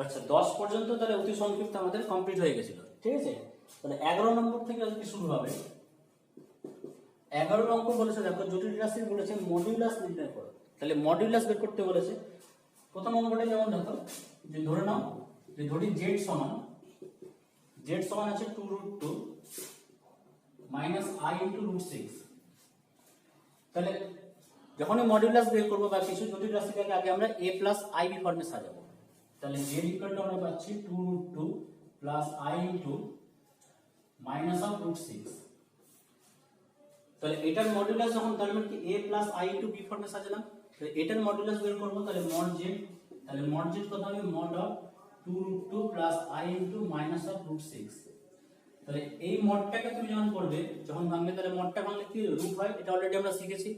আচ্ছা 10 পর্যন্ত তাহলে অতি সংক্ষিপ্ত আমাদের কমপ্লিট হয়ে গেছিল, ঠিক আছে। তাহলে 11 নম্বর থেকে আজকে শুরু হবে। 11 অঙ্ক বলেছে, দেখো জটিল রাশি বলেছে মডুলাস নির্ণয় করো। তাহলে মডুলাস বের করতে বলেছে। প্রথম অঙ্কটা যেমন দেখো, যে ধরে নাও যে ধরি z সমান আছে 2√2 মাইনাস i ইন্টু √6। তাহলে যখনই মডুলাস বের করবো বা কিছু জটিল রাশিটাকে আগে আমরা a প্লাস ib ফর্মে সাজাবো। তাহলে z ইকুয়াল টু আমরা পাচ্ছি 2√2 plus i into minus of √6। তাহলে এটার মডুলাস যখন তার মানে কি a plus i into b ফর্মে সাজালাম, তাহলে এটার মডুলাস বের করবো। তাহলে মড z, তাহলে মড z কত হবে? Mod of 2√2 plus i into minus of √6। তাহলে এই মডটাকে তুমি যখন করবে, যখন ভাঙবে, তাহলে মডটা ভাঙলে কি রুট হয়, এটা অলরেডি আমরা শিখেছি।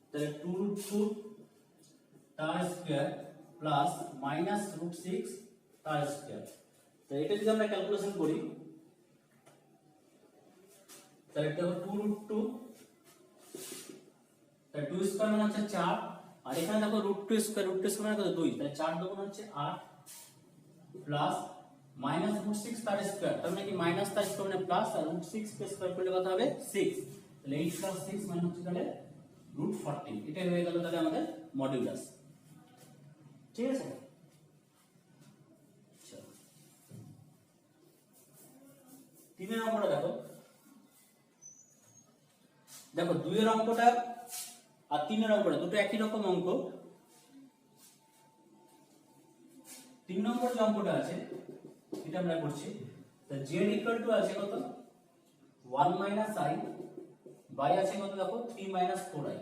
তাহলে 2√2 তার স্কয়ার প্লাস মাইনাস √6 তার স্কয়ার। তো এটা যদি আমরা ক্যালকুলেশন করি, তাহলে এটা হবে 2√2, তাহলে 2 স্কয়ার মানে হচ্ছে 4, আর এখানে দেখো √2 স্কয়ার মানে কত? 2। তাহলে 4 দুগুণ হচ্ছে 8 প্লাস মাইনাস √6 তার স্কয়ার, তার মানে কি মাইনাস তার স্কয়ার মানে প্লাস, আর √6 কে স্কয়ার করলে কত হবে? 6। তাহলে 8 প্লাস 6 মানে হচ্ছে তাহলে √14। এটাই হয়ে গেল তাহলে আমাদের মডুলাস, ঠিক আছে। আচ্ছা 3 এর অঙ্কটা দেখো, 2 এর অঙ্কটা আর 3 এর অঙ্কটা দুটো একই রকম অঙ্ক। 3 নম্বর যে অঙ্কটা আছে এটা আমরা করছি। তো z ইকুয়াল টু আছে কত? 1 মাইনাস i বাই আছে কত? দেখো 3 মাইনাস 4i।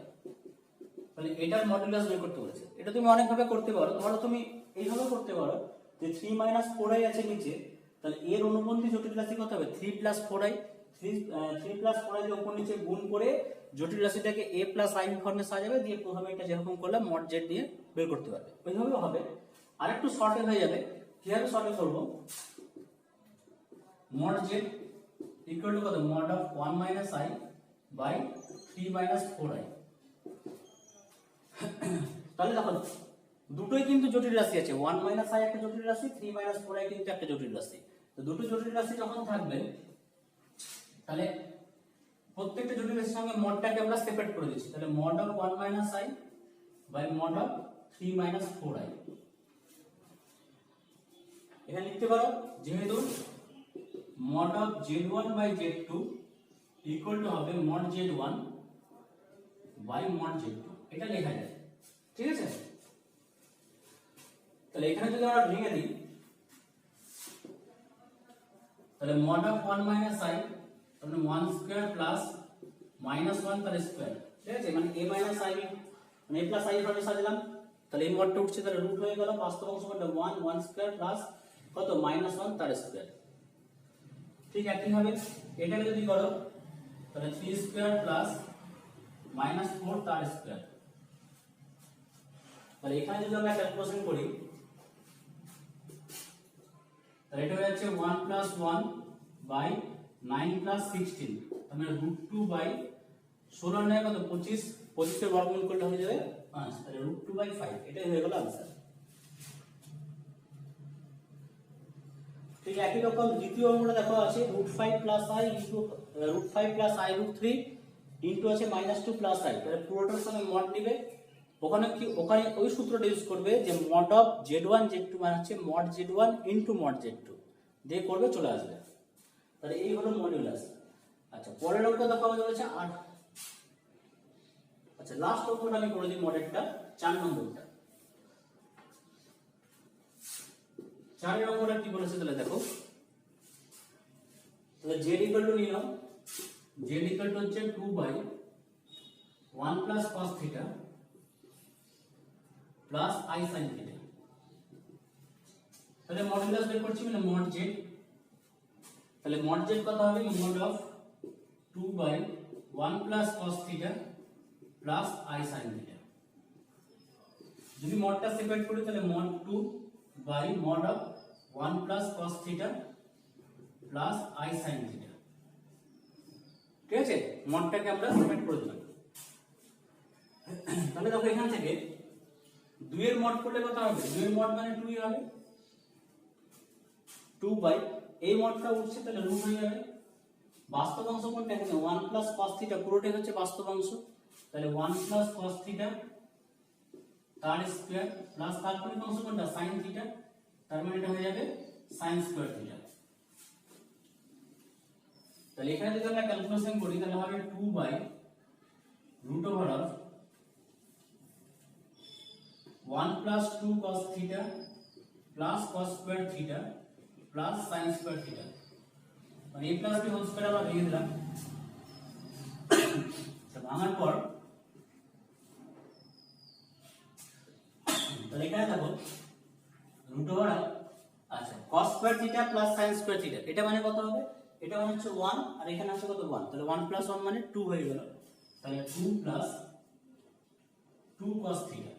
তাহলে এটার মডুলাস বের করতে বলেছে। এটা তুমি অনেক ভাবে করতে পারো। ধরো তুমি এইভাবে করতে পারো যে 3 মাইনাস 4i আছে নিচে, তাহলে এর অনুবন্ধী জটিল রাশি কত হবে? 3 প্লাস 4i। 3 প্লাস 4i দিয়ে উপর নিচে গুণ করে জটিল রাশিটাকে a প্লাস i ফর্মে সাজাবে, দিয়ে প্রথমে এটা যেরকম করলাম মড z দিয়ে বের করতে পারবে। ওইভাবে হবে। আর একটু শর্টে হয়ে যাবে। কিভাবে শর্টে করব? mod z ইকুয়াল টু কত? mod of 1 minus i by 3 minus 4i। তাহলে দেখো দুটোই কিন্তু জটিল রাশি আছে। 1 মাইনাস i একটা জটিল রাশি, 3 মাইনাস 4i কিন্তু একটা জটিল রাশি। তো দুটো জটিল রাশি যখন থাকবে, তাহলে প্রত্যেকটা জটিল রাশির সঙ্গে মডটাকে আমরা সেপারেট করে দিচ্ছি। তাহলে mod of 1 minus i by mod of 3 minus 4i। এখানে লিখতে পারো যেহেতু mod of z1 by z2 equal to হবে mod z1 by mod z2, এটা লেখা যায়, ঠিক আছে। তাহলে এখানে যদি আমরা ভেঙে দিই, তাহলে mod অফ 1 মাইনাস i তাহলে 1 স্কয়ার প্লাস মাইনাস 1 তার স্কয়ার, ঠিক আছে। মানে a মাইনাস i মানে a প্লাস i ফর্মে সাজালাম। তাহলে এই মডটা উঠছে, তাহলে রুট হয়ে গেল। বাস্তব অংশ মানে 1 স্কয়ার প্লাস কত? মাইনাস 1 তার স্কয়ার। ঠিক একই ভাবে এটাকে যদি করো, তাহলে 3 স্কয়ার প্লাস মাইনাস 4 তার স্কয়ার। তাহলে এখানে যদি আমরা ক্যালকুলেশন করি, তাহলে এটা হয়ে যাচ্ছে 1 প্লাস 1 বাই 9 প্লাস 16, তাহলে √2 বাই 16 নয় কত? 25, 25 এর বর্গমূল করলে হয়ে যাবে 5, তাহলে √2 বাই 5। এটাই হয়ে গেল आंसर। ঠিক একই রকম দ্বিতীয় অঙ্কটা দেখো আছে √5 plus i into √5 plus i √3 into আছে -2 প্লাস i। তাহলে পুরোটার সঙ্গে মড নেবে। ওখানে ওই সূত্রটা ইউজ করবে যে mod অফ z1 z2 মানে হচ্ছে mod z1 into mod z2 দিয়ে করবে, চলে আসবে। তাহলে এই হলো মডুলাস। আচ্ছা পরের অঙ্ক দেখো আমাদের বলেছে 8। আচ্ছা লাস্ট অঙ্কটা আমি করে দিই মডেলটা, 4 নম্বরটা। 4 এর অঙ্কটা কি বলেছে তাহলে দেখো, তাহলে z ইকুয়াল টু নিয়ে নাও। z ইকুয়াল টু হচ্ছে 2 by 1 plus cos theta plus i sin theta. তাহলে মডুলাস বের করছি মানে mod z। তাহলে mod z কত হবে? mod of 2 by 1 plus cos theta plus i sin theta. যদি মডটা সেপারেট করি, তাহলে mod 2 by mod of 1 plus cos theta plus i sin theta, ঠিক আছে। মডটাকে আমরা সেপারেট করে দিলাম। তাহলে দেখো এখান থেকে 2 এর মড করলে কত হবে? 2 এর মড মানে 2 হবে। 2 বাই এই মডটা উঠছে তাহলে রুট হয়ে যাবে। বাস্তব অংশ কোনটা এখানে 1 প্লাস cos থিটা পুরোটাই হচ্ছে বাস্তব অংশ, তাহলে 1 প্লাস cos থিটা তার স্কয়ার প্লাস কাল্পনিক অংশ কোনটা sin থিটা, তার মানে এটা হয়ে যাবে sin স্কয়ার থিটা। তাহলে এখানে যদি আমরা ক্যালকুলেশন করি তাহলে হবে 2 by root over of 1 plus 2 cos theta plus cos square theta plus sin square theta, মানে a plus b whole square আমরা ভেঙে দিলাম। ভাঙার পর তাহলে এখানে দেখো রুট ওভার আচ্ছা cos square theta plus sin square theta, এটা মানে কত হবে, এটা মানে হচ্ছে 1 আর এখানে আছে কত 1, তাহলে 1 প্লাস 1 মানে 2 হয়ে গেল, তাহলে 2 প্লাস 2 cos থিটা।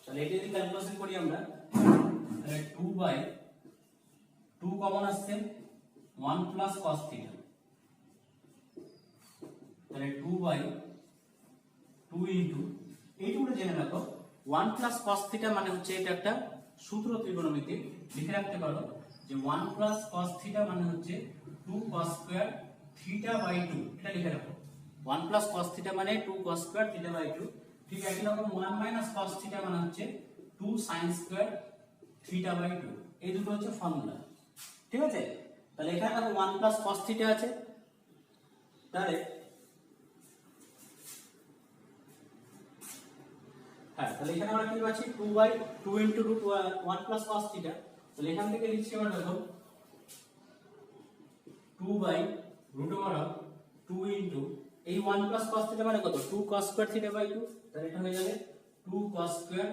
তাহলে এটা যদি ক্যালকুলেশন করি আমরা তাহলে 2 বাই 2 কমন আসছে 1 প্লাস cos থিটা, তাহলে 2 বাই 2 ইনটু এইটুকুটা জেনে রাখো 1 প্লাস cos থিটা মানে হচ্ছে এটা একটা সূত্র ত্রিকোণমিতি, লিখে রাখতে পারো যে 1 প্লাস cos থিটা মানে হচ্ছে 2 cos স্কয়ার থিটা বাই 2, এটা লিখে রাখো 1 প্লাস cos থিটা মানে 2 cos স্কয়ার থিটা বাই 2। ঠিক একই রকম 1 মাইনাস cos থিটা মানে হচ্ছে 2 sin স্কয়ার থিটা বাই 2, এই দুটো হচ্ছে ফর্মুলা। ঠিক আছে, তাহলে এখানে দেখো 1 প্লাস cos থিটা আছে, তাহলে হ্যাঁ তাহলে এখানে আমরা কি পাচ্ছি 2 by 2 into root 1 plus cos theta, তাহলে এখান থেকে লিখছি আমরা দেখো 2 by root over of 2 into এই 1 প্লাস cos থিটা মানে কত 2 cos স্কয়ার থিটা বাই 2, তাহলে এটা হয়ে যাবে 2 cos স্কয়ার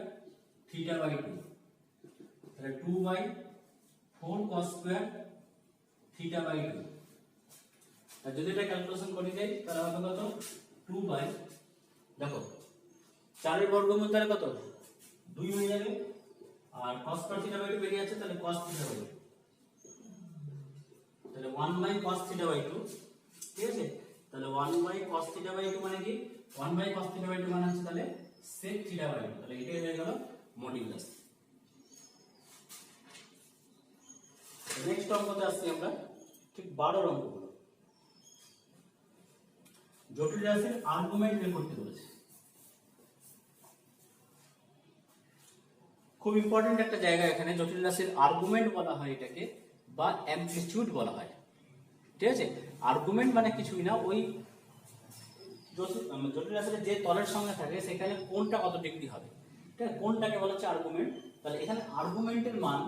থিটা বাই 2, তাহলে 2 by 4 cos square theta by 2। আর যদি এটা ক্যালকুলেশন করে দেই তাহলে হবে কত 2 বাই দেখো 4 এর বর্গমূল তাহলে কত 2 হয়ে যাবে, আর cos স্কয়ার থিটা বাই 2 বেরিয়ে আছে তাহলে cos থিটা হবে, তাহলে 1 বাই cos থিটা বাই 2। ঠিক আছে, তাহলে 1 বাই cos থিটা বাই 2 মানে কি 1 বাই cos থিটা বাই 2 মানে হচ্ছে তাহলে sec থিটা বাই 2, তাহলে এটাই হয়ে গেল মডিউলাস। নেক্সট অঙ্কতে আসছি আমরা, ঠিক 12 অঙ্কগুলো জটিল রাশির আর্গুমেন্ট বের করতে বলেছে। খুব ইম্পর্টেন্ট একটা জায়গা এখানে, জটিল রাশির আর্গুমেন্ট বলা হয় এটাকে, বা অ্যামপ্লিটিউড বলা হয়। ঠিক আছে, আর্গুমেন্ট মানে কিছুই না, ওই জটিল রাশির যে তলের সঙ্গে থাকে সেখানে কোনটা কত ডিগ্রি হবে, ঠিক আছে, কোনটাকে বলা হচ্ছে আর্গুমেন্ট। তাহলে এখানে আর্গুমেন্টের মান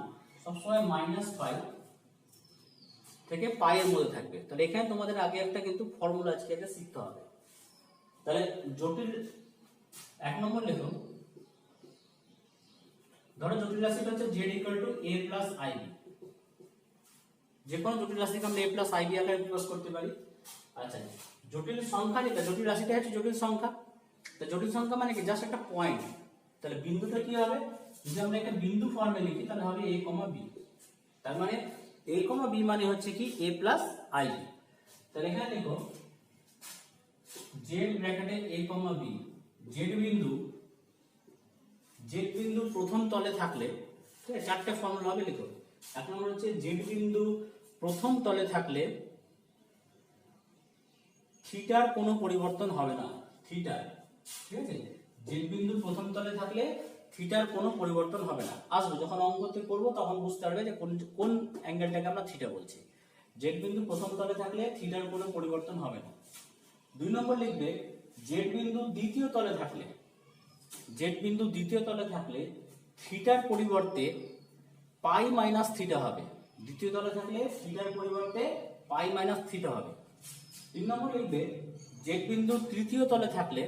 সবসময় -π থেকে π এর মধ্যে থাকবে। তাহলে এখানে তোমাদের আগে একটা কিন্তু ফর্মুলা আছে, এটা শিখতে হবে। তাহলে জটিল 1 নম্বর লেখো, ধরো জটিল রাশিটা হচ্ছে z a + ib, যে কোনো জটিল রাশিকে আমরা a + ib আকারে প্রকাশ করতে পারি। আচ্ছা, জটিল সংখ্যা যেটা, জটিল রাশিটা হচ্ছে জটিল সংখ্যা। তো জটিল সংখ্যা মানে কি জাস্ট একটা পয়েন্ট, তাহলে বিন্দুটা কি হবে, যদি আমরা একটা বিন্দু ফর্মে লিখি তাহলে হবে a, b, তার মানে a, b মানে হচ্ছে কি a + ib। তাহলে এখানে দেখো z ব্র্যাকেটে a, b, z বিন্দু প্রথম তলে থাকলে, ঠিক আছে, চারটে ফর্মুলা হবে লিখো। এক নম্বর হচ্ছে z বিন্দু প্রথম তলে থাকলে থিটার কোনো পরিবর্তন হবে না, থিটা। ঠিক আছে, z বিন্দু প্রথম তলে থাকলে থিটার কোনো পরিবর্তন হবে না। আসবো যখন অঙ্কতে করব তখন বুঝতে পারবে যে কোন অ্যাঙ্গেলটাকে আমরা থিটা বলছি। z বিন্দু প্রথম তলে থাকলে থিটার কোনো পরিবর্তন হবে না। 2 নম্বর লিখবে z বিন্দু দ্বিতীয় তলে থাকলে, z বিন্দু দ্বিতীয় তলে থাকলে থিটার পরিবর্তে π - থিটা হবে। দ্বিতীয় তলে থাকলে থিটার পরিবর্তে π - থিটা হবে। 3 নম্বর লিখবে z বিন্দু তৃতীয় তলে থাকলে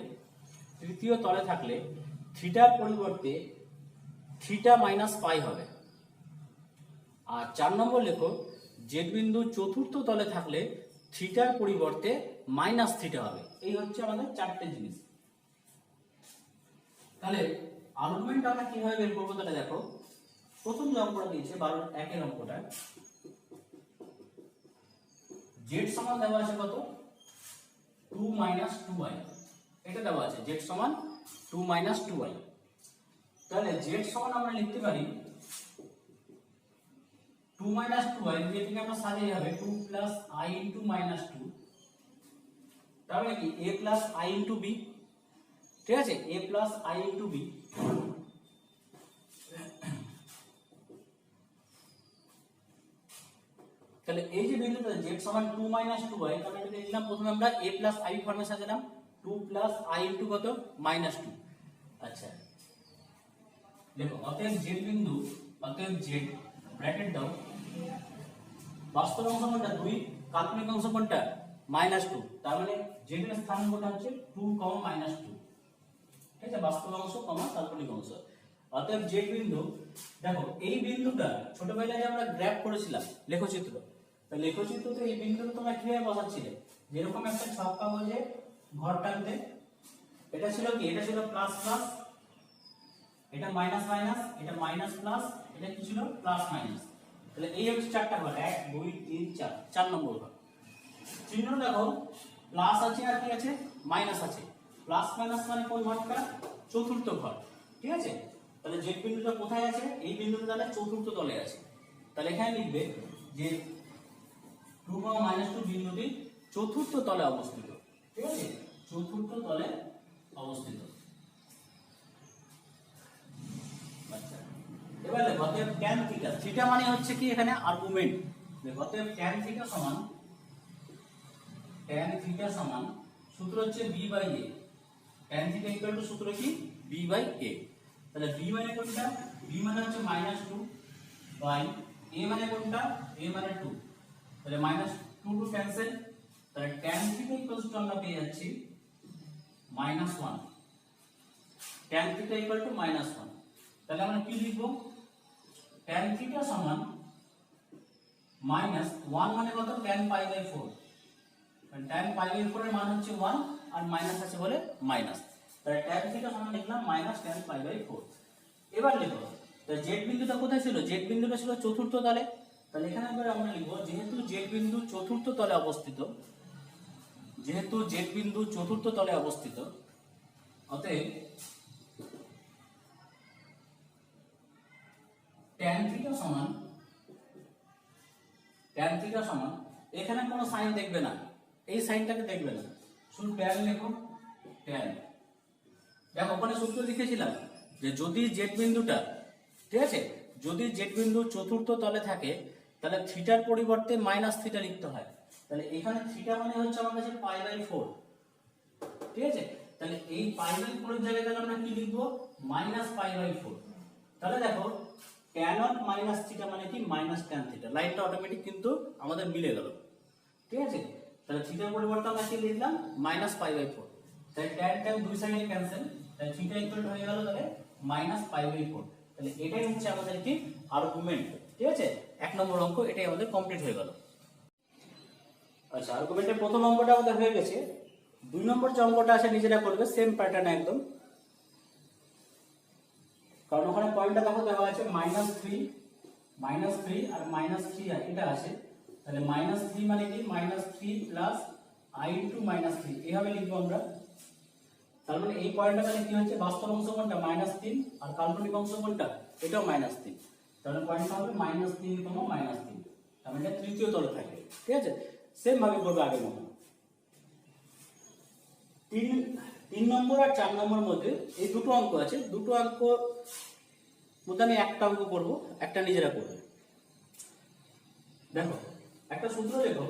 থিটার পরিবর্তে থিটা - π হবে। আর 4 নম্বর লেখো z বিন্দু চতুর্থ তলে থাকলে থিটার পরিবর্তে -θ হবে। এই হচ্ছে আমাদের চারটে জিনিস। তাহলে আর্গুমেন্ট আমরা কিভাবে বের করবো তাহলে দেখো, প্রথম যে অঙ্কটা দিয়েছে 12-1 অঙ্কটা, z সমান দেওয়া আছে কত 2 - 2y, এটা দেওয়া আছে z সমান 2 - 2y। তাহলে z সমান আমরা লিখতে পারি 2 মাইনাস 2i যেটাকে আমরা সাজিয়ে হবে 2 প্লাস i ইনটু মাইনাস 2, তার মানে কি a plus i into b, ঠিক আছে, a plus i into b। তাহলে এই যে বিন্দুটা z সমান 2 মাইনাস 2i, তাহলে এটা লিখলাম প্রথমে আমরা a প্লাস i ফর্মে সাজালাম 2 প্লাস i ইনটু কত মাইনাস 2। আচ্ছা দেখো অতএব z বিন্দু, অতএব z ব্র্যাকেট দাও, বাস্তব অংশ কোনটা 2, কাল্পনিক অংশ কোনটা মাইনাস 2, তার মানে z এর স্থানাঙ্কটা হচ্ছে 2, মাইনাস 2, ঠিক আছে, বাস্তব অংশ কমা কাল্পনিক অংশ। অতএব z বিন্দু, দেখো এই বিন্দুটা ছোটবেলায় আমরা গ্রাফ করেছিলাম লেখচিত্র, তো লেখচিত্রতে এই বিন্দুটা তোমরা কিভাবে বসাচ্ছিলে, যেরকম একটা ছক কাগজে ঘর টানতে, এটা ছিল কি, এটা ছিল প্লাস প্লাস, এটা মাইনাস মাইনাস, এটা মাইনাস প্লাস, এটা কি ছিল প্লাস মাইনাস। তাহলে এই হচ্ছে চারটা ঘর, 1 2 3 4, 4 নম্বর ঘর। চিহ্ন দেখো প্লাস আছে আর কি আছে মাইনাস আছে, প্লাস মাইনাস মানে কোন ঘরটা, চতুর্থ ঘর, ঠিক আছে। তাহলে যে বিন্দুটা কোথায় আছে, এই বিন্দুটা তাহলে চতুর্থ তলে আছে, তাহলে এখানে লিখবে যে 2, মাইনাস 2 বিন্দুটি চতুর্থ তলে অবস্থিত, ঠিক আছে, চতুর্থ তলে অবস্থিত। আচ্ছা এবার দেখো অতএব tan থিটা, থিটা মানে হচ্ছে কি এখানে আর্গুমেন্ট, দেখো অতএব tan থিটা সমান, tan থিটা সমান সূত্র হচ্ছে b by a, tan theta equal to সূত্র কি b বাই a। তাহলে b মানে কোনটা, b মানে হচ্ছে -2 বাই a মানে কোনটা, a মানে 2, তাহলে -2 টু ক্যান্সেল, তাহলে tan থিটা ইকুয়াল টু আমরা পেয়ে যাচ্ছি -1, tan থিটা ইকুয়াল টু -1। তাহলে আমরা কি লিখব, tan থিটা সমান -1 মানে কত, tan pi by 4, tan pi by 4 এর মান হচ্ছে 1 আর মাইনাস আছে বলে মাইনাস, তাহলে tan থিটা সমান লিখলাম -tan পাই বাই 4। এবার লিখো তো z বিন্দুটা কোথায় ছিল, z বিন্দুটা ছিল চতুর্থ তলে, তাহলে এখানে আমরা লিখব যেহেতু z বিন্দু চতুর্থ তলে অবস্থিত, যেহেতু z বিন্দু চতুর্থ তলে অবস্থিত, অতএব tan থিটা সমান, tan থিটা সমান, এখানে কোনো সাইন দেখবে না, এই সাইনটাকে দেখবে না, শুধু tan লেখো, tan। দেখো ওখানে সূত্র লিখেছিলাম যে যদি z বিন্দুটা, ঠিক আছে, যদি z বিন্দু চতুর্থ তলে থাকে তাহলে থিটার পরিবর্তে মাইনাস থিটা লিখতে হয়, তাহলে এখানে থিটা মানে হচ্ছে আমার কাছে পাই বাই 4, ঠিক আছে, তাহলে এই পাই বাই 4 এর জায়গায় তাহলে আমরা কি লিখব, -পাই বাই 4। তাহলে দেখো tan অফ মাইনাস থিটা মানে কি tan থিটা, লাইনটা অটোমেটিক কিন্তু আমাদের মিলে গেল, ঠিক আছে। তাহলে থিটার পরিবর্তে আমরা কি লিখলাম -পাই বাই 4, তাহলে tan দুই সাইডে ক্যান্সেল, তাহলে থিটা ইকুয়াল হয়ে গেল তাহলে -পাই বাই 4। তাহলে এটাই হচ্ছে আমাদের কি আর্গুমেন্ট, ঠিক আছে, 1 নম্বর অঙ্ক এটাই আমাদের কমপ্লিট হয়ে গেল। আচ্ছা আর্গুমেন্টের প্রথম অঙ্কটা আমাদের হয়ে গেছে, 2 নম্বর যে অঙ্কটা আছে নিজেরা করবে সেম প্যাটার্ন একদম, কারণ ওখানে পয়েন্টটা দেখো দেওয়া আছে -3 আর -3 এটা আছে, তাহলে -3 মানে কি -3 প্লাস i ইনটু -3 এইভাবে লিখবো আমরা। তার মানে এই পয়েন্টটা তাহলে কি হচ্ছে, বাস্তব অংশ কোনটা -3 আর কাল্পনিক অংশ কোনটা, এটাও -3, তাহলে পয়েন্টটা হবে -3, -3, তার মানে এটা তৃতীয় তলে থাকে, ঠিক আছে। সেম ভাবে করবে আগের মতো। 3 নম্বর আর 4 নম্বরের মধ্যে এই দুটো অঙ্ক আছে, দুটো অঙ্ক মধ্যে আমি একটা অঙ্ক করব, একটা নিজেরা করবে। দেখো একটা সূত্র লেখো,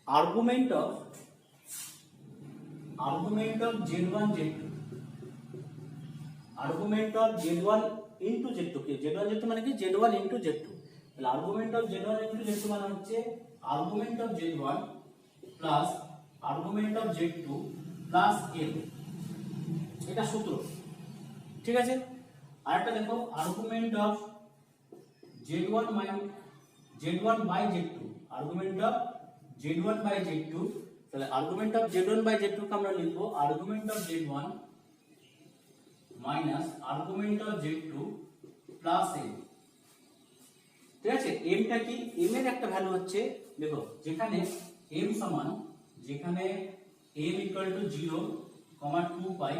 argument of z1 z2, argument of z1 into z2, কি z1 z2 মানে কি z1 ইনটু z2, তাহলে argument of z1 into z2 মানে হচ্ছে argument of z1 plus argument of z2 plus l, এটা সূত্র, ঠিক আছে। আরেকটা দেখো argument of z1 by z2, argument of z1 by z2, তাহলে argument of z1 by z2 কে আমরা লিখবো argument of z1 minus argument of z2 plus m, ঠিক আছে। m টা কি, m এর একটা ভ্যালু হচ্ছে, দেখো যেখানে m সমান, যেখানে m ইকুয়াল টু 0, 2 পাই,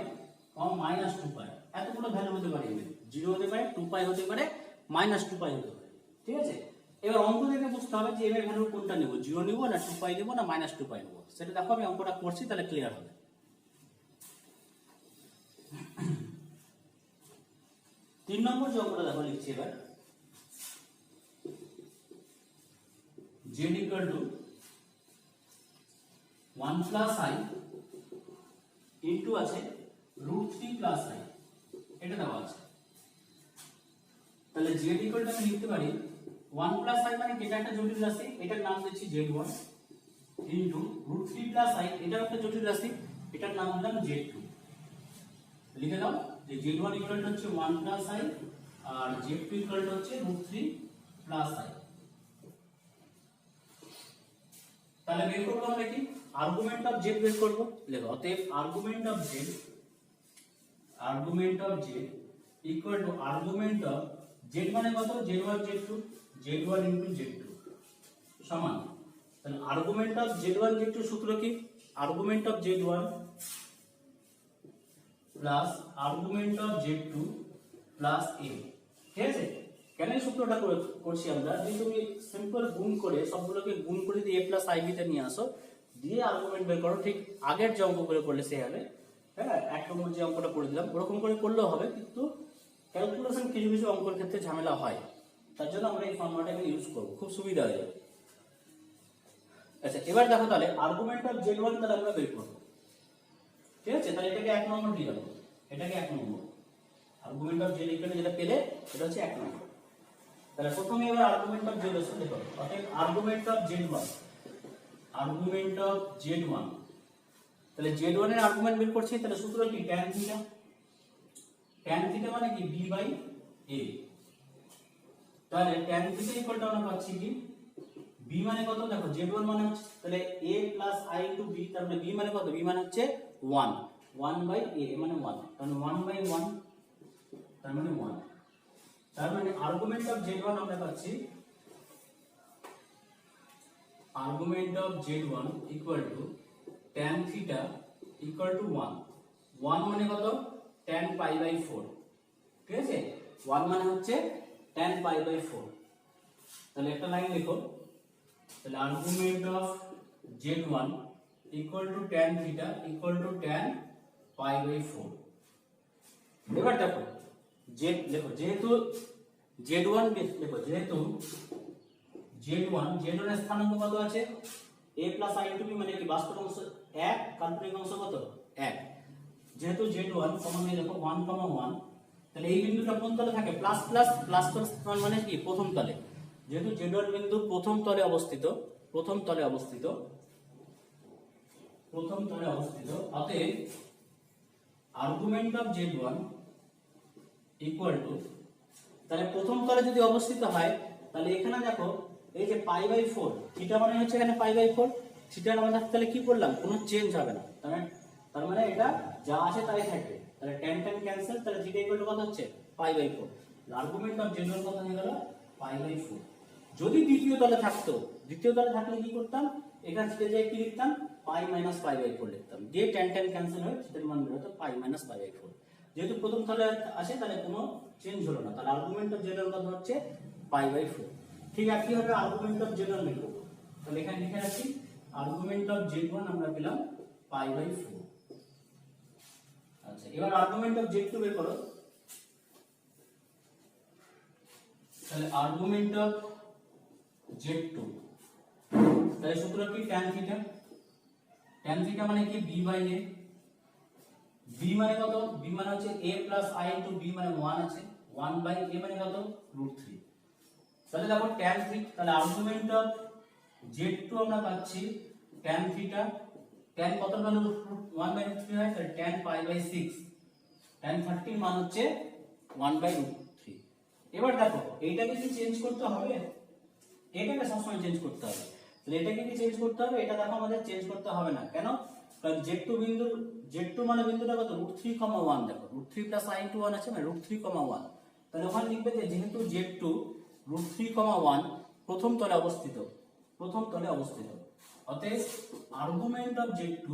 -2 পাই, এতগুলো ভ্যালু হতে পারে, m 0 হতে পারে, 2 পাই হতে পারে, -2 পাই হতে পারে, ঠিক আছে। এবার অঙ্ক দেখে বুঝতে হবে যে m এর ভ্যালু কোনটা নেব, 0 নেব না 2π নেব না -2π নেব, সেটা দেখো আমি অঙ্কটা করছি, তাহলে ক্লিয়ার হবে। 3 নম্বর যে অঙ্কটা দেখো লিখছি এবার, z = 1 + i ইনটু আছে √3 + i, এটা দেওয়া আছে। তাহলে z = আমি লিখতে পারি 1 + i মানে এটা একটা জটিল রাশি, এটার নাম দিচ্ছি z1 ইনটু √3 + i, এটাও একটা জটিল রাশি, এটার নাম দিলাম z2। লিখে দাও যে z1 = হচ্ছে 1 + i আর z2 = হচ্ছে √3 + i। তাহলে বের করব আমরা কি, আর্গুমেন্ট অফ z বের করব। লেখো অতএব argument of z equal two argument of z মানে কত, z1 z2 z1 into z2 সমান, তাহলে আর্গুমেন্ট অফ z1 z2 সূত্র কি, argument of z1 plus argument of z2 plus a। ঠিক আছে, কেন এই সূত্রটা করছি আমরা, যে তুমি সিম্পল গুণ করে সবগুলোকে গুণ করে দিয়ে a প্লাস ib তে নিয়ে আসো, দিয়ে আর্গুমেন্ট বের করো, ঠিক আগের যে অঙ্কগুলো করলে সে হবে। হ্যাঁ, এক নম্বর যে অঙ্কটা করে দিলাম ওরকম করে করলেও হবে, কিন্তু ক্যালকুলেশন কিছু কিছু অঙ্কের ক্ষেত্রে ঝামেলা হয়, তার জন্য আমরা এই ফর্মুলাটা এখানে ইউজ করব, খুব সুবিধা হয়ে যাবে। আচ্ছা, এবার দেখো তাহলে আর্গুমেন্ট অফ z1 তাহলে আমরা বের করব। ঠিক আছে, তাহলে এটাকে 1 নম্বর দিয়ে দাও, এটাকে 1 নম্বর আর্গুমেন্ট অফ z ইকুয়াল যেটা পেলে এটা হচ্ছে 1 নম্বর। তাহলে প্রথমে এবার আর্গুমেন্ট অফ z আছে, দেখো অতএব আর্গুমেন্ট অফ z1, তাহলে z1 এর আর্গুমেন্ট বের করছি, তাহলে সূত্র কি tan থিটা, মানে কি b/a। তাহলে tan থিটা ইকুয়াল টু আমরা পাচ্ছি কি, b মানে কত, দেখো z1 মানে হচ্ছে তাহলে a + i * b, তার মানে b মানে কত, b মানে হচ্ছে 1 1/a মানে 1, তাহলে 1/1 তার মানে 1। তার মানে আর্গুমেন্ট অফ z1 আমরা পাচ্ছি, argument of z1 equal to tan theta equal two 1 মানে কত, tan π/4। ঠিক আছে, 1 মানে হচ্ছে tan π/4। তাহলে একটা লাইন লিখো, তাহলে argument of z1 equal to tan theta equal two tan π/4। এবার দেখো লেখো যেহেতু z1 লেখো, যেহেতু z1 এর স্থানাঙ্ক কত আছে, a + i * b মানে কি বাস্তব অংশ 1, কাল্পনিক অংশ কত 1। যেহেতু z1 সমান লেখো 1, 1, তাহলে এই বিন্দুটা কোন তলে থাকে, প্লাস মানে কি প্রথম তলে। যেহেতু z1 বিন্দু প্রথম তলে অবস্থিত, অতএব argument of z1 equal to, তাহলে প্রথম তলে যদি অবস্থিত হয়, তাহলে এখানে দেখো এই যে π/4, থিটা মানে হচ্ছে এখানে π/4, থিটার আমাদের তাহলে কি করলাম, কোনো চেঞ্জ হবে না, তার মানে এটা যা আছে তাই থাকবে। তাহলে tan ক্যান্সেল, তাহলে থিটা ইকুয়াল টু কত হচ্ছে π/4। আর্গুমেন্ট অফ z1 কত হয়ে গেল π/4। যদি দ্বিতীয় তলে থাকলে কি করতাম, এখান থেকে যে কি লিখতাম, π - π/4 লিখতাম, দিয়ে tan ক্যান্সেল হয়ে থিটার মান বের হতো π - π/4। যেহেতু প্রথম তলে আসে তাহলে কোনো চেঞ্জ হলো না, তাহলে আর্গুমেন্ট অফ z1 কত হচ্ছে π/4। ঠিক একই ভাবে আর্গুমেন্ট অফ z1 বের করব, তাহলে এখানে লিখে রাখি আর্গুমেন্ট অফ z1 আমরা পেলাম π/4। আচ্ছা, এবার আর্গুমেন্ট অফ z2 বের করো, তাহলে আর্গুমেন্ট অফ z2, তাহলে সূত্র কি tan থিটা মানে কি b/a, b মানে কত, b মানে হচ্ছে a + i * b মানে 1 আছে, 1/a মানে কত √3। তাহলে দেখো tan থিটা, তাহলে আর্গুমেন্ট অফ z2 আমরা পাচ্ছি tan থিটা, tan কত ভ্যালু 1/3 হয়, তাহলে tan π/6, tan 30 মান হচ্ছে 1/√3। এবার দেখো এইটাকে কি চেঞ্জ করতে হবে, এটাকে সবসময় চেঞ্জ করতে হবে, তাহলে এটাকে কি চেঞ্জ করতে হবে, এটা দেখো আমাদের চেঞ্জ করতে হবে না, কেন, কারণ z2 মানে বিন্দুটা কত √3, 1, দেখো √3 + i * 1 আছে মানে √3, 1, তাহলে ওখানে লিখবে যে যেহেতু z2 √3, 1 প্রথম তলে অবস্থিত, অতএব আর্গুমেন্ট অফ z2,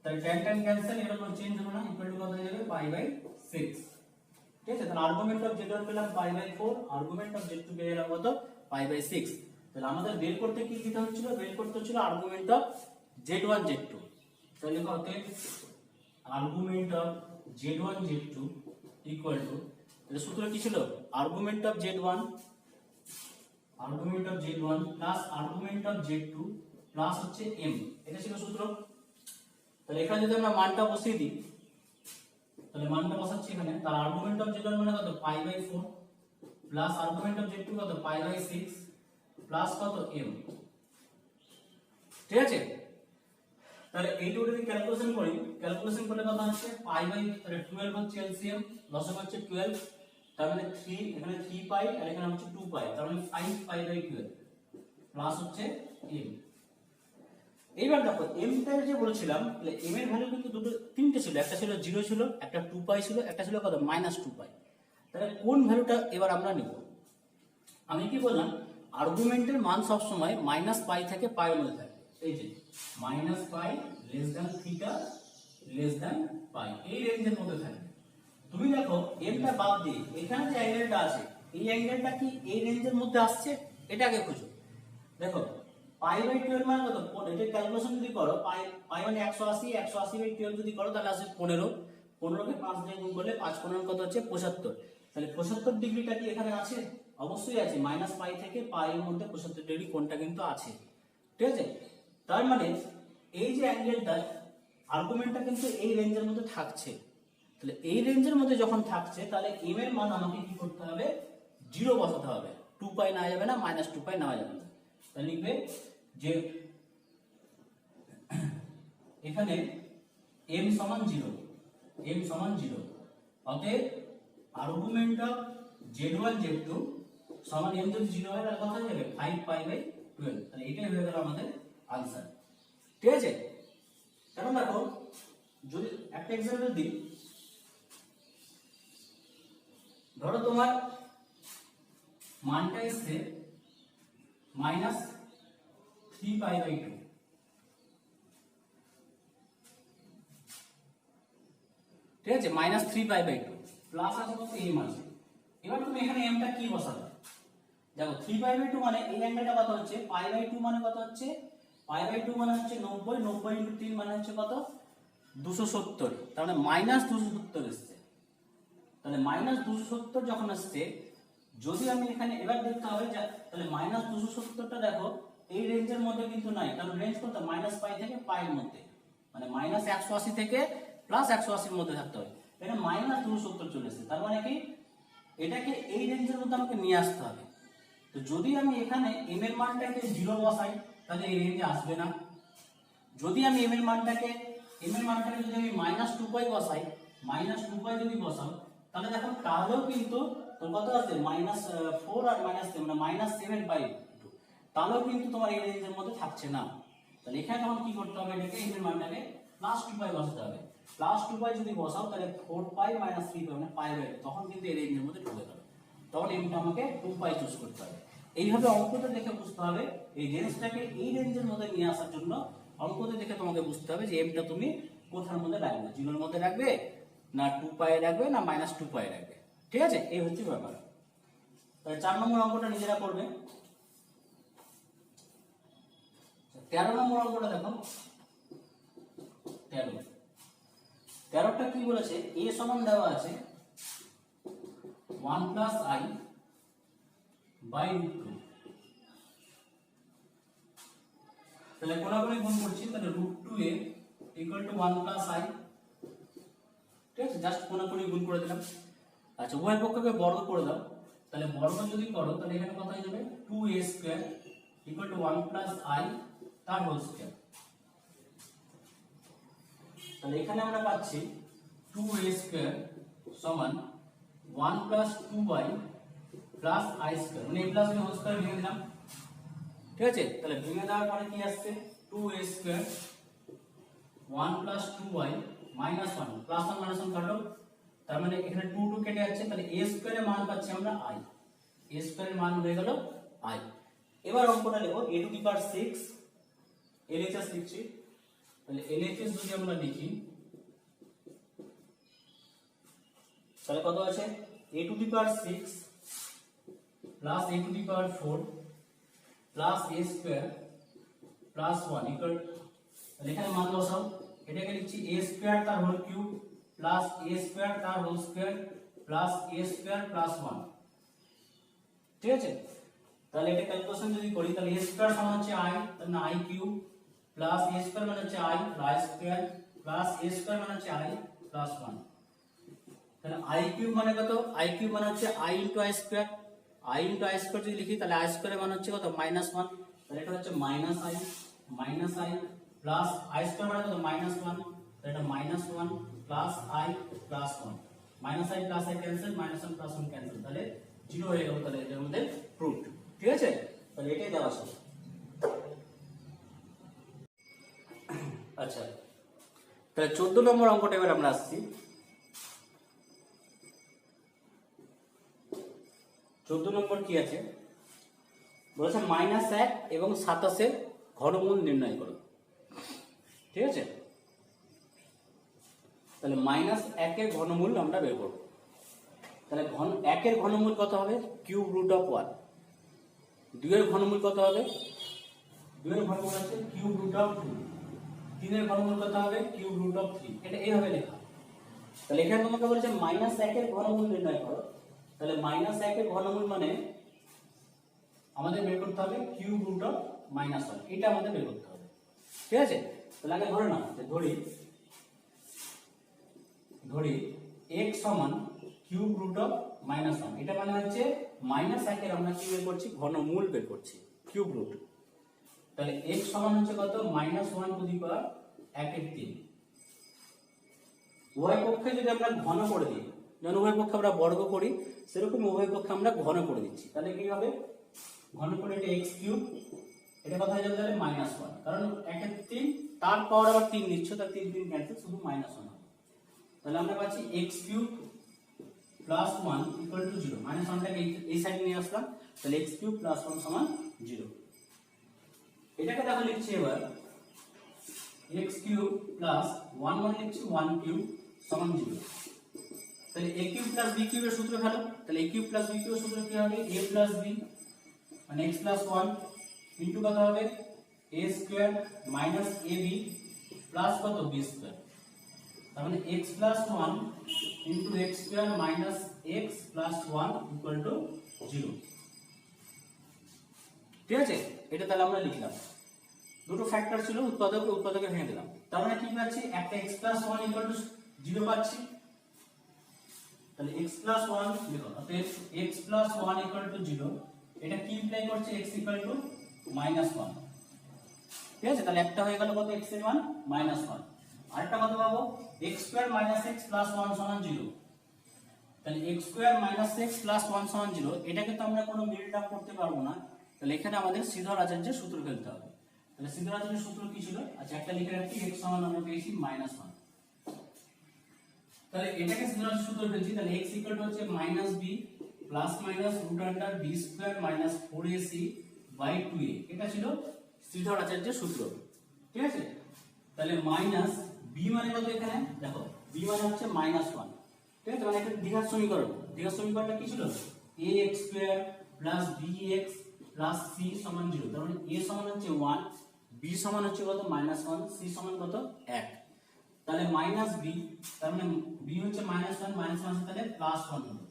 তাহলে tan ক্যান্সেল, এর কোনো চেঞ্জ হবে না, ইকুয়াল টু কত হয়ে যাবে π/6। ঠিক আছে, তাহলে আর্গুমেন্ট অফ z1 পেলাম π/4, আর্গুমেন্ট অফ z2 পেয়ে গেলাম কত π/6। তাহলে আমাদের বের করতে কি দিতে হচ্ছিল, বের করতে হচ্ছিল আর্গুমেন্ট অফ z1 z2। তাহলে কত argument of z1 z2 equal two, তাহলে সূত্র কি ছিল, argument of z1 plus argument of z2 plus হচ্ছে m, এটা ছিল সূত্র। তাহলে এখানে যদি আমরা মানটা বসিয়ে দিই, তাহলে মানটা বসাচ্ছি এখানে, তার আর্গুমেন্ট অফ z1 মানে কত π/4 প্লাস আর্গুমেন্ট অফ z2 কত π/6 প্লাস কত m, ঠিক আছে। তাহলে এইটা যদি ক্যালকুলেশন করি, ক্যালকুলেশন করলে কত হচ্ছে তাহলে 12 হচ্ছে এলসিএম, লসাগু হচ্ছে 12, তার মানে 3, এখানে 3 পাই আর এখানে হচ্ছে 2 পাই, তার মানে 5 π/12 প্লাস হচ্ছে m। এইবার দেখো m টার যে বলেছিলাম, তাহলে m এর ভ্যালু কিন্তু তিনটে ছিল, একটা ছিল 0 ছিল, একটা 2 পাই ছিল, একটা ছিল কত -2 পাই। তাহলে কোন ভ্যালুটা এবার আমরা নেব? আমি কি বললাম, আর্গুমেন্টের মান সব সময় -π থেকে π এর মধ্যে থাকে। এই যে -π θ π এই রেঞ্জের মধ্যে থাকে। তুমি দেখো m টা বাদ দিয়ে এখানে যে অ্যাঙ্গেলটা আছে, এই অ্যাঙ্গেলটা কি এই রেঞ্জের মধ্যে আসছে? এটা আগে খুঁজো। দেখো π/12 মানে কত, এটা ক্যালকুলেশন যদি করো, π মানে 180, 180/12 যদি করো তাহলে আসে 15, 15 কে 5 দিয়ে গুণ করলে 5 15 কত হচ্ছে 75। তাহলে 75 ডিগ্রিটা কি এখানে আছে? অবশ্যই আছে, -π থেকে π এর মধ্যে 75 ডিগ্রি কোণটা কিন্তু আছে, ঠিক আছে। তার মানে এই যে অ্যাঙ্গেলটা, আর্গুমেন্টটা কিন্তু এই রেঞ্জের মধ্যে থাকছে। তাহলে এই রেঞ্জের মধ্যে যখন থাকছে, তাহলে m এর মান আমাকে কি করতে হবে, 0 বসাতে হবে। 2 পাই নেওয়া যাবে না, -2 পাই নেওয়া যাবে না। তাহলে লিখবে যে এখানে m সমান 0, অতএব আর্গুমেন্ট অফ z1 z2 সমান m যদি 0 হয় তাহলে কত হয়ে যাবে 5π/12। তাহলে এটাই হয়ে গেল আমাদের আনসার, ঠিক আছে। এখন দেখো যদি একটা এক্সাম্পল দিই, ধরো তোমার মানটা এসছে -3π/2, ঠিক আছে, -3π/2 প্লাস আছে কত m আছে। এবার তুমি এখানে m টা কি বসাবে? দেখো 3π/2 মানে এই অ্যাঙ্গেলটা কত হচ্ছে, π/2 মানে কত হচ্ছে, π/2 মানে হচ্ছে 90, 90 × 3 মানে হচ্ছে কত 270, তার মানে -270 আসছে। তাহলে -270 যখন আসছে, যদি আমি এখানে এবার দেখতে হবে যে তাহলে -270টা দেখো এই রেঞ্জের মধ্যে কিন্তু নাই, কারণ রেঞ্জ কত -π থেকে π এর মধ্যে, মানে -180 থেকে +180 এর মধ্যে থাকতে হবে। এখানে -270 চলে এসেছে, তার মানে কি এটাকে এই রেঞ্জের মধ্যে আমাকে নিয়ে আসতে হবে। তো যদি আমি এখানে m এর মানটাকে 0 বসাই তাহলে এই রেঞ্জে আসবে না। যদি আমি m এর মানটাকে যদি আমি -2π বসাই, -2π যদি বসাও তাহলে দেখো তাহলেও কিন্তু তোর কত আসছে -4 আর মানে -7/2, তাহলেও কিন্তু তোমার এই রেঞ্জের মধ্যে থাকছে না। তাহলে এখানে তখন কি করতে হবে, এটাকে m এর মানটাকে +2π বসাতে হবে। +2π যদি বসাও তাহলে 4π - 3π মানে π/2, তখন কিন্তু এই রেঞ্জের মধ্যে ঢুকে যাবে। তখন এমটা আমাকে 2π চুজ করতে হবে। এইভাবে অঙ্কটা দেখে বুঝতে হবে, এই রেঞ্জটাকে এই রেঞ্জের মধ্যে নিয়ে আসার জন্য অঙ্কটা দেখে তোমাকে বুঝতে হবে যে এমটা তুমি কোথার মধ্যে রাখবে, 0 এর মধ্যে রাখবে না 2π রাখবে না -2π রাখবে, ঠিক আছে। এই হচ্ছে ব্যাপার। তাহলে 4 নম্বর অঙ্কটা নিজেরা করবে। 13 নম্বর অঙ্কটা দেখো, 13টা কি বলেছে, a সমান দেওয়া আছে 1 + i/√2। তাহলে কোনাকুনি গুণ করছি, তাহলে √2a = 1 + i, ঠিক আছে, জাস্ট কোনাকুনি গুণ করে দিলাম। আচ্ছা, উভয় পক্ষকে বর্গ করে দাও। তাহলে বর্গ যদি করো তাহলে এখানে কত হয়ে যাবে, 2a² = 1 + i তার হোল স্কয়ার। তাহলে এখানে আমরা পাচ্ছি 2a² সমান 1 + 2y + i², মানে a + b হোল স্কয়ার ভেঙে দিলাম, ঠিক আছে। তাহলে ভেঙে দেওয়ার পরে কি আসছে, 2a² 1 + 2y - 1 +1 - 1 কাটো, তার মানে এখানে 2 2 কেটে যাচ্ছে, তাহলে a² এর মান পাচ্ছি আমরা i, a² এর মান হয়ে গেল i। এবার অঙ্কটা লিখো a⁶ LHS লিখছি। তাহলে LHS যদি আমরা লিখি তাহলে কত আছে a to the power 6 plus a to the power 4 plus a square plus 1 equal, এখানে মান বসাও, এটাকে লিখছি a স্কয়ার তার whole cube plus a square তার whole square plus a square plus 1। ঠিক আছে, তাহলে এটা ক্যালকুলেশন যদি করি তাহলে a স্কয়ার সমান হচ্ছে i, তাহলে i cube plus a square মানে হচ্ছে i i square plus a square মানে হচ্ছে i প্লাস 1। তাহলে i কিউব মানে কত? i কিউব মানে হচ্ছে i into i square, i into i square যদি লিখি তাহলে i স্কয়ারের মান হচ্ছে কত? -1। তাহলে এটা হচ্ছে -i প্লাস i স্কয়ার মানে কত? -1, তাহলে এটা -1 plus i plus 1, -i plus i cancel, -1 plus 1 cancel, তাহলে 0 হয়ে গেল। তাহলে এর মধ্যে প্রুফড। ঠিক আছে, তাহলে এটাই দেওয়া আছে। আচ্ছা, তাহলে 14 নম্বর অঙ্কটা এবার আমরা আসছি। 14 নম্বর কি আছে বলেছে? -1 এবং 27 ঘনমূল নির্ণয় করো। ঠিক আছে, তাহলে -1 এর ঘনমূল আমরা বের করব। তাহলে 1 এর ঘনমূল কত হবে? Cube root of 1। 2 এর ঘনমূল কত হবে? 2 এর ঘনমূল আছে কিউব রুট অফ 2। 3 এর ঘনমূল কত হবে? Cube root of 3। এটা এইভাবে লেখা। তাহলে এখানে তোমাকে বলেছে -1 এর ঘনমূল নির্ণয় করো। তাহলে -1 এর ঘনমূল মানে আমাদের বের করতে হবে কিউব রুট অফ -1, এটা আমাদের বের করতে হবে। ঠিক আছে, তাহলে আগে ধরে নাও, ধরি x সমান কিউব রুট অফ -1, এটা মানে হচ্ছে -1 এর আমরা কি বের করছি? ঘনমূল বের করছি, কিউব রুট। তাহলে x সমান হচ্ছে কত? -1 টু দি পাওয়ার 1 এর 3। উভয় পক্ষে যদি আমরা ঘন করে দিই, যেমন উভয় পক্ষে আমরা বর্গ করি সেরকম উভয় পক্ষে আমরা ঘন করে দিচ্ছি, তাহলে কি হবে? ঘন করে এটা x কিউব, এটা কথা হয়ে যাবে তাহলে -1, কারণ 1 এর 3 তার পাওয়ার আবার 3 নিচ্ছ, তাহলে 3 3 ক্যান্সেল, শুধু -1 হবে। তাহলে আমরা পাচ্ছি x cube plus 1 equal to 0। -1টাকে এই সাইডে নিয়ে আসলাম, তাহলে x কিউব প্লাস 1 সমান 0। এটাকে দেখো লিখছি এবার x কিউব প্লাস 1 মানে লিখছি 1 কিউব সমান 0। তাহলে a কিউব প্লাস b কিউবের সূত্র ফেলো। তাহলে a কিউব প্লাস b কিউবের সূত্র কি হবে? a প্লাস b মানে x প্লাস 1 ইনটু কত হবে? a square minus ab plus কত? b square. তার মানে x plus 1 into x square minus x plus 1 equal to 0। ঠিক আছে, এটা তাহলে আমরা লিখলাম। দুটো ফ্যাক্টর ছিল, উৎপাদকে ভেঙে দিলাম। তার মানে কি পাচ্ছি? একটা x প্লাস 1 ইকুয়াল টু 0 পাচ্ছি। তাহলে x প্লাস 1 লিখো, অতএব x প্লাস 1 ইকুয়াল টু 0। এটা কি ইমপ্লাই করছে? x equal two -1। ঠিক আছে, তাহলে একটা হয়ে গেল কত? x এর মান -1। আরেকটা কত পাবো? x square minus x plus 1 সমান 0। তাহলে x square minus x plus 1 সমান 0, এটাকে তো আমরা কোনো বিল্ড আপ করতে পারবো না। তাহলে এখানে আমাদের শ্রীধর আচার্যের সূত্র ফেলতে হবে। তাহলে শ্রীধর আচার্যের সূত্র কি ছিল? আচ্ছা, একটা লিখে রাখি, x সমান আমরা পেয়েছি -1। তাহলে এটাকে শ্রীধর আচার্যের সূত্র ফেলছি। তাহলে x ইকুয়াল টু হচ্ছে -b plus minus root under b square minus 4ac by 2a। এটা ছিল শ্রীধর আচার্যের সূত্র। ঠিক আছে, তাহলে মাইনাস b মানে কত? এখানে দেখো b মানে হচ্ছে -1। ঠিক আছে, মানে এটা দ্বিঘাত সমীকরণ। দ্বিঘাত সমীকরণটা কি ছিল? ax square plus bx plus c সমান 0। তার মানে a সমান হচ্ছে 1, b সমান হচ্ছে কত? -1, c সমান কত? 1। তাহলে -b, তার মানে b হচ্ছে -1, -1 তাহলে +1 হবে,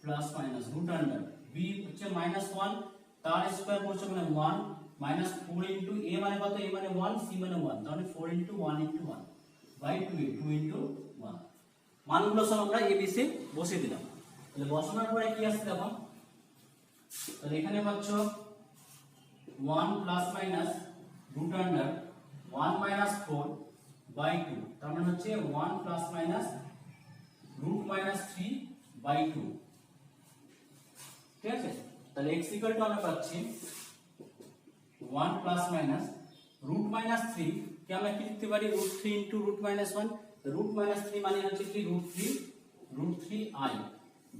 plus minus root under b হচ্ছে -1, তার স্কয়ার করছে মানে 1 মাইনাস 4 ইনটু a মানে কত? a মানে 1, c মানে 1, তাহলে 4 into 1 into 1 by 2a, 2 into 1। মানগুলো সব আমরা a b c বসিয়ে দিলাম। তাহলে বসানোর পরে কি আসছে দেখো, তাহলে এখানে পাচ্ছ 1 plus minus root under 1 minus 4 by 2, তার মানে হচ্ছে 1 plus minus root minus 3 by 2। ঠিক আছে, তাহলে x ইকুয়াল টু আমরা পাচ্ছি 1 প্লাস মাইনাস রুট মাইনাস 3 কে আমরা কি লিখতে পারি? √3 into root minus 1। Root minus 3 মানে হচ্ছে কি? √3i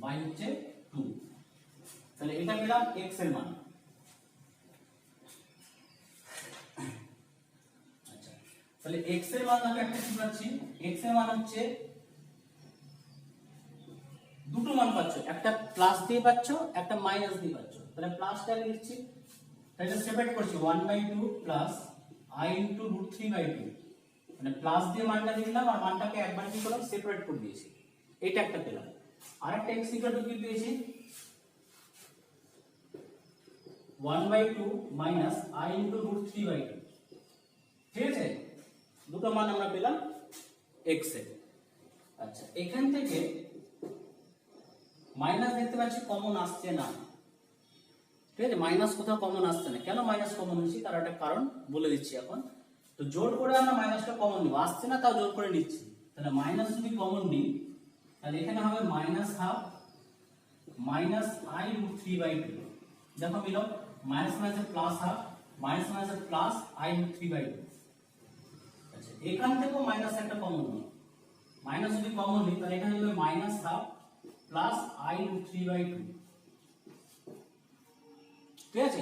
বাই হচ্ছে 2। তাহলে এটা পেলাম x এর মান। আচ্ছা, তাহলে x এর মান আমরা একটা কি পাচ্ছি? x এর মান হচ্ছে দুটো মান পাচ্ছ একটা প্লাস দিয়ে পাচ্ছ, একটা মাইনাস দিয়ে পাচ্ছ। তাহলে প্লাসটা লিখছি, তাহলে সেপারেট করছি 1/2 প্লাস I ইনটু √3/2, মানে প্লাস দিয়ে মানটা লিখলাম আর মানটাকে একবার কি করলাম সেপারেট করে দিয়েছি, এটা একটা পেলাম। আরেকটা x ইকুয়াল টু কি পেয়েছি 1/2 মাইনাস I ইনটু √3/2, ঠিক আছে, দুটো মান আমরা পেলাম x এর। আচ্ছা এখান থেকে মাইনাস দেখতে পাচ্ছি কমন আসছে না, ঠিক আছে, মাইনাস কোথাও কমন আসছে না। কেন মাইনাস কমন হচ্ছে তার একটা কারণ বলে দিচ্ছি এখন। তো জোর করে আমরা মাইনাসটা কমন নিব, আসছে না তাও জোর করে নিচ্ছি। তাহলে মাইনাস যদি কমন নিই তাহলে এখানে হবে -1/2 মাইনাস I √3/2, দেখো মিলো মাইনাস মাইনাসে প্লাস হাফ, মাইনাস মাইনাসে প্লাস I √3/2। আচ্ছা এখান থেকেও মাইনাস একটা কমন নিই, মাইনাস যদি কমন নিই তাহলে এখানে হবে -1/2 প্লাস I √3/2, ঠিক আছে।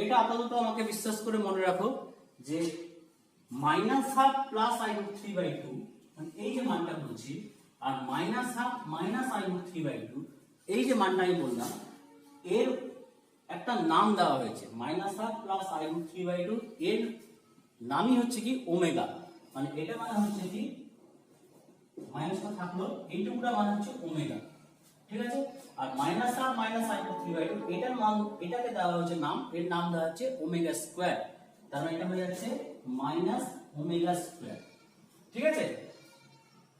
এটা আপাতত আমাকে বিশ্বাস করে মনে রাখো যে -1/2 প্লাস I √3/2 মানে এই যে মানটা বলছি, আর -1/2 মাইনাস I √3/2 এই যে মানটা আমি বললাম, এর একটা নাম দেওয়া হয়েছে। -1/2 প্লাস I √3/2 এর নামই হচ্ছে কি ওমেগা, মানে এটা মানে হচ্ছে কি মাইনাসটা থাকলো এইটুকুটা মানে হচ্ছে ওমেগা, ঠিক আছে। আর -1/2 মাইনাস I √3/2 এটার মান, এটাকে দেওয়া হয়েছে নাম, এর নাম দেওয়া হচ্ছে ওমেগা স্কয়ার, তার মানে এটা হয়ে যাচ্ছে মাইনাস ওমেগা স্কয়ার, ঠিক আছে।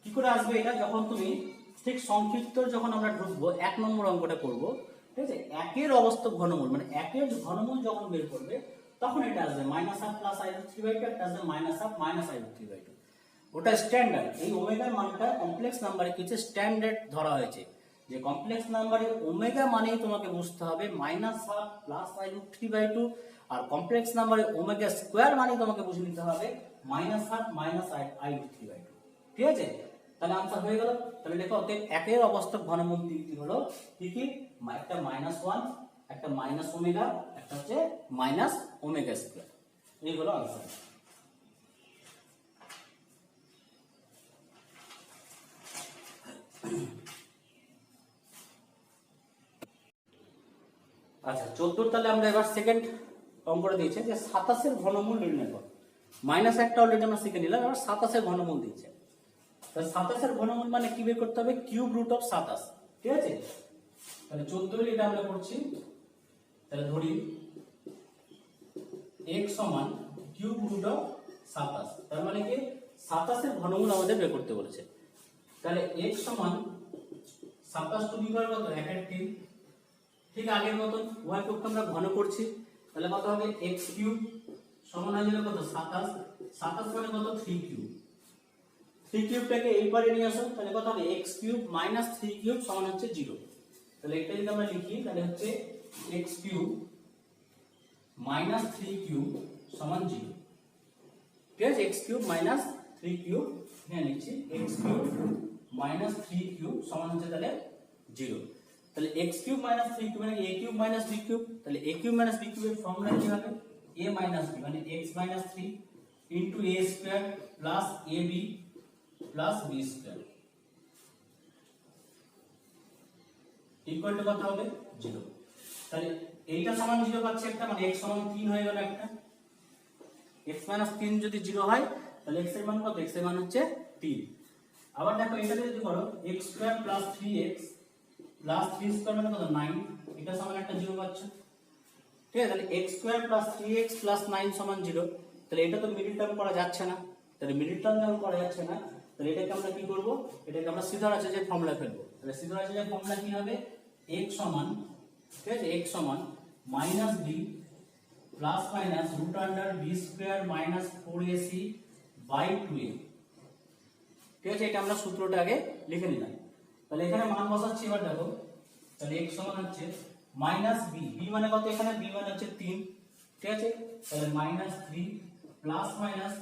কি করে আসবে এটা, যখন তুমি ঠিক সংক্ষিপ্ত যখন আমরা ঢুকবো 1 নম্বর অঙ্কটা করব, ঠিক আছে, একের অবস্থক ঘনমূল মানে একের ঘনমূল যখন বের করবে তখন এটা আসবে -1/2 প্লাস I √3/2, এটা আসবে -1/2 মাইনাস I √3/2, ওটা স্ট্যান্ডার্ড। এই ওমেগার মানটা কমপ্লেক্স নাম্বারে কিছু স্ট্যান্ডার্ড ধরা হয়েছে, যে কমপ্লেক্স নাম্বারে ওমেগা মানেই তোমাকে বুঝতে হবে -1/2 প্লাস I √3/2, আর কমপ্লেক্স নাম্বারে ওমেগা স্কয়ার মানেই তোমাকে বুঝে নিতে হবে -1/2 মাইনাস I √3/2, ঠিক আছে। তাহলে आंसर হয়ে গেল। তাহলে দেখো একের অবস্থক ঘনমূল তিনটি হলো কি কি, একটা -1, একটা মাইনাস ওমেগা, একটা হচ্ছে মাইনাস ওমেগা স্কয়ার, এই হলো आंसर। আচ্ছা 14 তাহলে আমরা এবার সেকেন্ড অঙ্কটা দিয়েছে যে 27 এর ঘনমূল নির্ণয় করো। -1টা অলরেডি আমরা শিখে নিলাম, এবার 27 এর ঘনমূল দিয়েছে। তাহলে 27 এর ঘনমূল মানে কি বের করতে হবে, কিউব রুট অফ 27, ঠিক আছে। তাহলে 14 এর এটা আমরা করছি, তাহলে ধরি x সমান কিউব রুট অফ 27, তার মানে কি 27 এর ঘনমূল আমাদের বের করতে বলেছে। তাহলে x সমান 27 টু দি পাওয়ার কত 1 এর 3, ঠিক আগের মতন উভয় পক্ষ আমরা ঘন করছি, তাহলে কত হবে x কিউব সমান হয়ে যাবে কত 27, 27 মানে কত 3 কিউব, 3 কিউবটাকে এই পারে নিয়ে আসো, তাহলে কত হবে x কিউব মাইনাস 3 কিউব সমান হচ্ছে 0। তাহলে এটা যদি আমরা লিখি তাহলে হচ্ছে x কিউব মাইনাস 3 কিউব সমান 0, ঠিক আছে। x কিউব মাইনাস 3 কিউব এখানে লিখছি, x কিউব মাইনাস 3 কিউব সমান হচ্ছে তাহলে 0। তাহলে x কিউব মাইনাস 3 কিউব মানে a cube minus b cube, তাহলে a কিউব মাইনাস b কিউবের ফর্মুলা কি হবে a মাইনাস b মানে x minus 3 into a square plus ab plus b square equal to কত হবে 0। তাহলে এইটা সমান 0 পাচ্ছি একটা, মানে x সমান 3 হয়ে গেল একটা, x মাইনাস 3 যদি 0 হয় তাহলে x এর মান কত, x এর মান হচ্ছে 3। আবার দেখো এটা যদি করো x square plus 3x plus 3 square মানে কত 9, এটা সমান একটা 0 পাচ্ছ, ঠিক আছে। তাহলে x square plus 3x plus 9 সমান 0, তাহলে এটা তো মিডল টার্ম করা যাচ্ছে না, তাহলে মিডল টার্ম যখন করা যাচ্ছে না তাহলে এটাকে আমরা কি করব, এটাকে আমরা সিধা আছে যে ফর্মুলা ফেলবো। তাহলে সিধা আছে যে ফর্মুলা কি হবে x সমান, ঠিক আছে, x সমান minus b plus minus root under b square minus 4ac by 2a, ঠিক আছে। এটা আমরা সূত্রটা আগে লিখে নিলাম। তাহলে এখানে মান বসাচ্ছি, এবার দেখো তাহলে x সমান হচ্ছে মাইনাস b, b মানে কত এখানে, b মানে হচ্ছে 3, ঠিক আছে। তাহলে minus 3 plus minus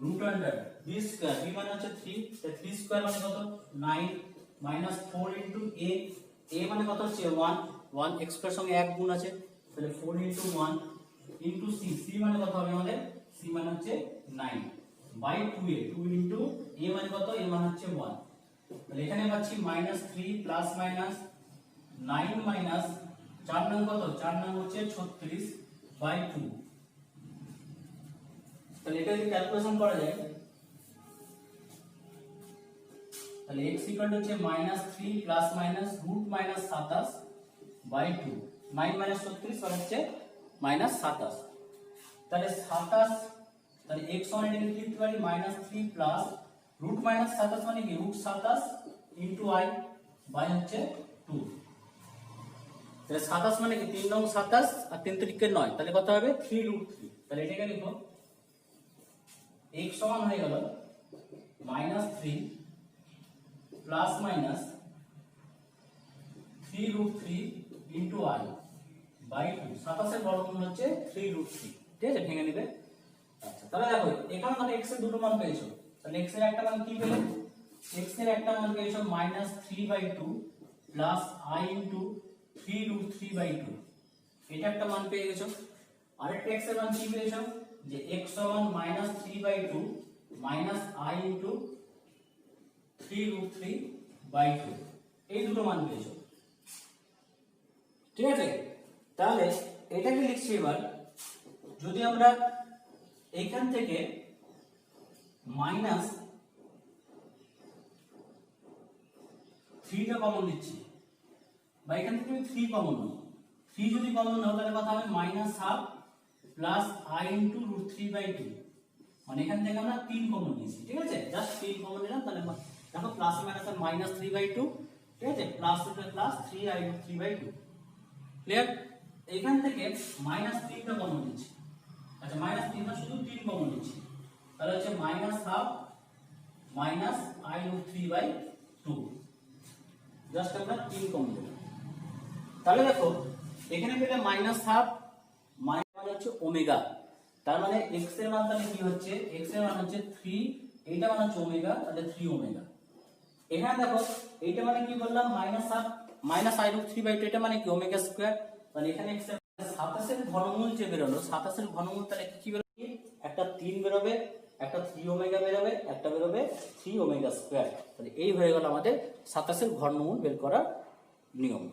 root under b square, b মানে হচ্ছে 3, তাহলে 3 স্কয়ার মানে কত 9 মাইনাস 4 ইনটু a, a মানে কত হচ্ছে 1, 1 x স্কয়ার সঙ্গে 1 গুণ আছে, তাহলে 4 ইনটু 1 ইনটু c, c মানে কত হবে আমাদের, c মানে হচ্ছে 9 বাই 2a, 2 ইনটু a মানে কত, a মানে হচ্ছে 1। তাহলে এখানে পাচ্ছি -3 প্লাস মাইনাস 9 মাইনাস 4 নং কত, 4 নং হচ্ছে 36 বাই 2। তাহলে এটা যদি ক্যালকুলেশন করা যায় তাহলে x ইকুয়াল টু হচ্ছে -3 plus minus root minus 27 by 2। 9 minus 36 মানে হচ্ছে -27। তাহলে 27, তাহলে x সমান এটাকে লিখতে পারি -3 প্লাস রুট মাইনাস 27 মানে কি রুট 27 ইনটু i বাই হচ্ছে 2। তাহলে 27 মানে কি 3 নং 27 আর 3 তিরিকে 9, তাহলে কত হবে 3√3। তাহলে এটাকে লিখো x সমান হয়ে গেল -3 plus minus 3√3 into i by 2। 27 এর বর্গমূল হচ্ছে 3√3, ঠিক আছে, ভেঙে নেবে। আচ্ছা, তাহলে দেখো এখানে মানে x এর দুটো মান পেয়েছো, তাহলে x এর একটা মান কি পেলে, x এর একটা মান পেয়েছো -3/2 প্লাস i ইনটু 3√3/2, এটা একটা মান পেয়ে গেছো। আরেকটা x এর মান কি পেয়েছো, যে x সমান -3/2 মাইনাস i ইনটু 3√3/2, এই দুটো মান পেয়েছো, ঠিক আছে। তাহলে এটাকে লিখছি এবার, যদি আমরা এইখান থেকে -3টা কমন নিচ্ছি, বা এখান থেকে 3 কমন নাও, 3 যদি কমন নাও তাহলে কথা হবে -1/2 প্লাস i ইনটু √3/2, মানে এখান থেকে আমরা 3 কমন নিয়েছি, ঠিক আছে, জাস্ট 3 কমন নিলাম। তাহলে দেখো প্লাস মাইনাস -3/2, ঠিক আছে, প্লাস প্লাস 3i√3/2, ক্লিয়ার। এখান থেকে -3টা কমন নিচ্ছি, আচ্ছা -3 না শুধু 3 কমন নিচ্ছি, তাহলে হচ্ছে -1/2 মাইনাস i√3/2, জাস্ট আমরা 3 কমন দিলাম। তাহলে দেখো এখানে পেলে -1/2 মানে হচ্ছে ওমেগা, তার মানে x এর মান তাহলে কি হচ্ছে, x এর মান হচ্ছে 3, এইটা মানে হচ্ছে ওমেগা, তাহলে 3 ওমেগা। এখানে দেখো এইটা মানে কি বললাম -1/2 মাইনাস i√3/2, এটা মানে কি ওমেগা স্কয়ার। তাহলে এখানে x এর 27 এর ঘনমূল যে বেরোলো, 27 এর ঘনমূল তাহলে কি বেরোবে, একটা 3 বেরোবে, একটা 3 ওমেগা বেরোবে, একটা বেরোবে 3 ওমেগা স্কয়ার। তাহলে এই হয়ে গেল আমাদের 27 এর ঘনমূল বের করার নিয়ম।